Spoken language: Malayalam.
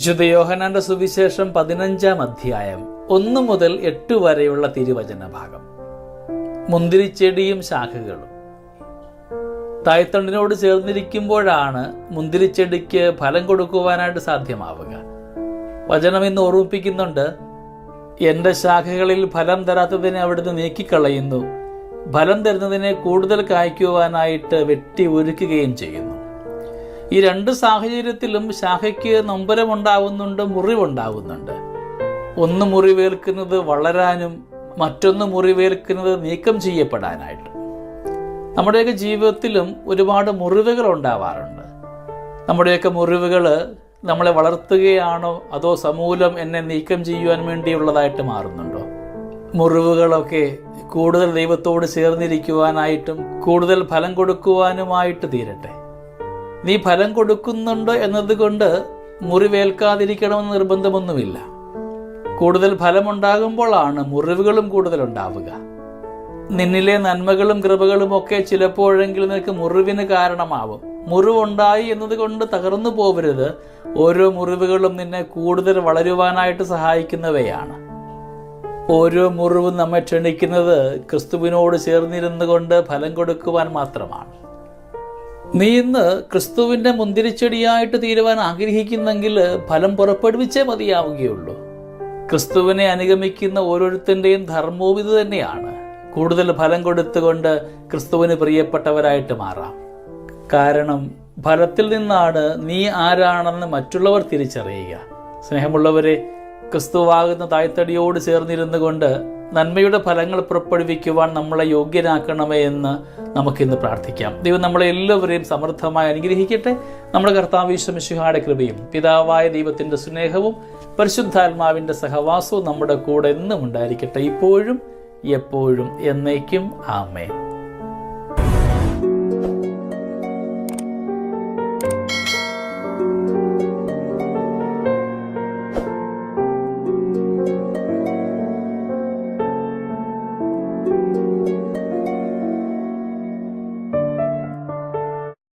വിശുദ്ധ യോഹന്നാന്റെ സുവിശേഷം 15-ാം അധ്യായം 1 മുതൽ 8 വരെയുള്ള തിരുവചന ഭാഗം. മുന്തിരിച്ചെടിയും ശാഖകളും. തായ്തണ്ടിനോട് ചേർന്നിരിക്കുമ്പോഴാണ് മുന്തിരിച്ചെടിക്ക് ഫലം കൊടുക്കുവാനായിട്ട് സാധ്യമാവുക. വചനം ഇന്ന് ഓർമ്മിപ്പിക്കുന്നുണ്ട്, എൻ്റെ ശാഖകളിൽ ഫലം തരാത്തതിനെ അവിടുന്ന് നീക്കിക്കളയുന്നു, ഫലം തരുന്നതിനെ കൂടുതൽ കായ്ക്കുവാനായിട്ട് വെട്ടി ഒരുക്കുകയും ചെയ്യുന്നു. ഈ രണ്ട് സാഹചര്യത്തിലും ശാഖയ്ക്ക് നൊമ്പരമുണ്ടാവുന്നുണ്ട്, മുറിവുണ്ടാവുന്നുണ്ട്. ഒന്ന് മുറിവേൽക്കുന്നത് വളരാനും മറ്റൊന്ന് മുറിവേൽക്കുന്നത് നീക്കം ചെയ്യപ്പെടാനായിട്ട്. നമ്മുടെയൊക്കെ ജീവിതത്തിലും ഒരുപാട് മുറിവുകൾ ഉണ്ടാവാറുണ്ട്. നമ്മുടെയൊക്കെ മുറിവുകൾ നമ്മളെ വളർത്തുകയാണോ അതോ സമൂലം എന്നെ നീക്കം ചെയ്യുവാൻ വേണ്ടിയുള്ളതായിട്ട് മാറുന്നുണ്ടോ? മുറിവുകളൊക്കെ കൂടുതൽ ദൈവത്തോട് ചേർന്നിരിക്കുവാനായിട്ടും കൂടുതൽ ഫലം കൊടുക്കുവാനുമായിട്ട് തീരട്ടെ. നീ ഫലം കൊടുക്കുന്നുണ്ട് എന്നതുകൊണ്ട് മുറിവേൽക്കാതിരിക്കണമെന്ന് നിർബന്ധമൊന്നുമില്ല. കൂടുതൽ ഫലമുണ്ടാകുമ്പോഴാണ് മുറിവുകളും കൂടുതൽ ഉണ്ടാവുക. നിന്നിലെ നന്മകളും കൃപകളും ഒക്കെ ചിലപ്പോഴെങ്കിലും നിനക്ക് മുറിവിന് കാരണമാവും. മുറിവുണ്ടായി എന്നതുകൊണ്ട് തകർന്നു പോകരുത്. ഓരോ മുറിവുകളും നിന്നെ കൂടുതൽ വളരുവാനായിട്ട് സഹായിക്കുന്നവയാണ്. ഓരോ മുറിവും നമ്മെ ക്ഷണിക്കുന്നത് ക്രിസ്തുവിനോട് ചേർന്നിരുന്നു കൊണ്ട് ഫലം കൊടുക്കുവാൻ മാത്രമാണ്. നീ ഇന്ന് ക്രിസ്തുവിൻ്റെ മുന്തിരിച്ചെടിയായിട്ട് തീരുവാൻ ആഗ്രഹിക്കുന്നെങ്കിൽ ഫലം പുറപ്പെടുവിച്ചേ മതിയാവുകയുള്ളൂ. ക്രിസ്തുവിനെ അനുഗമിക്കുന്ന ഓരോരുത്തൻ്റെയും ധർമ്മവും ഇത് തന്നെയാണ്. കൂടുതൽ ഫലം കൊടുത്തുകൊണ്ട് ക്രിസ്തുവിന് പ്രിയപ്പെട്ടവരായിട്ട് മാറാം. കാരണം ഫലത്തിൽ നിന്നാണ് നീ ആരാണെന്ന് മറ്റുള്ളവർ തിരിച്ചറിയുക. സ്നേഹമുള്ളവരെ, ക്രിസ്തുവാകുന്ന തായ്തടിയോട് ചേർന്നിരുന്നു കൊണ്ട് നന്മയുടെ ഫലങ്ങൾ പുറപ്പെടുവിക്കുവാൻ നമ്മളെ യോഗ്യരാക്കണമേ എന്ന് നമുക്കിന്ന് പ്രാർത്ഥിക്കാം. ദൈവം നമ്മളെ എല്ലാവരെയും സമൃദ്ധമായി അനുഗ്രഹിക്കട്ടെ. നമ്മുടെ കർത്താവ് യേശു മിശിഹായുടെ കൃപയും പിതാവായ ദൈവത്തിൻ്റെ സ്നേഹവും പരിശുദ്ധാത്മാവിൻ്റെ സഹവാസവും നമ്മുടെ കൂടെ എന്നും ഉണ്ടായിരിക്കട്ടെ, ഇപ്പോഴും എപ്പോഴും എന്നേക്കും. ആമേൻ.